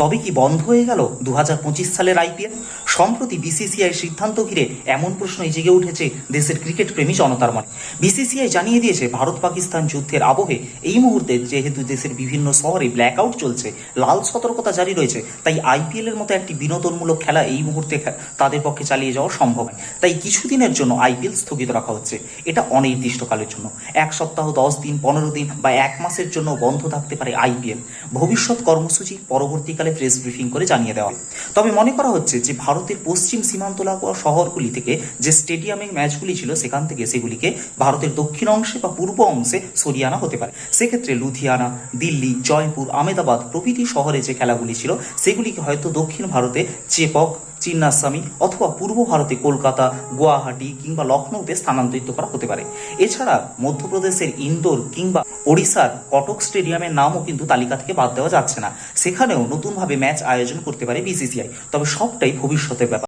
তবে কি বন্ধ হয়ে গেল 2025 সালের আইপিএল? সম্প্রতি বিসিসিআই সিদ্ধান্ত ঘিরে এমন প্রশ্নই জেগে উঠেছে দেশের ক্রিকেট প্রেমী জনতার মনে। বিসিসিআই জানিয়ে দিয়েছে, ভারত পাকিস্তান যুদ্ধের আবহে এই মুহূর্তে যেহেতু দেশের বিভিন্ন শহরে ব্ল্যাকআউট চলছে, লাল সতর্কতা জারি রয়েছে, তাই আইপিএল এর মতো একটি বিনোদনমূলক খেলা এই মুহূর্তে তাদের পক্ষে চালিয়ে যাওয়া সম্ভব নয়। তাই কিছুদিনের জন্য আইপিএল স্থগিত রাখা হচ্ছে। এটা অনির্দিষ্টকালের জন্য, 1 সপ্তাহ, 10 দিন, 15 দিন বা 1 মাসের জন্য বন্ধ থাকতে পারে আইপিএল। ভবিষ্যৎ কর্মসূচি পরবর্তীকালে প্রেস ব্রিফিং করে জানিয়ে দেওয়া। তবে মনে করা হচ্ছে যে ভারতের পশ্চিম সীমান্ত লাগোয়া শহরগুলি থেকে যে স্টেডিয়ামে ম্যাচগুলি ছিল, সেখান থেকে সেগুলিকে ভারতের দক্ষিণ অংশে বা পূর্ব অংশে সরিয়ে আনা হতে পারে। সেক্ষেত্রে লুধিয়ানা, দিল্লি, জয়পুর, আহমেদাবাদ প্রভৃতি শহরে যে খেলাগুলি ছিল, সেগুলিকে হয়তো দক্ষিণ ভারতে চেপক, চিন্নাস্বামী অথবা পূর্ব ভারতে কলকাতা, গুয়াহাটি কিংবা লখনৌতে স্থানান্তরিত করা হতে পারে। এছাড়া মধ্যপ্রদেশের ইন্দোর কিংবা ওড়িশার কটক স্টেডিয়ামের নামও কিন্তু তালিকা থেকে বাদ দেওয়া যাচ্ছে না। সেখানেও নতুনভাবে ম্যাচ আয়োজন করতে পারে বিসিসিআই। তবে সবটাই ভবিষ্যতের ব্যাপার।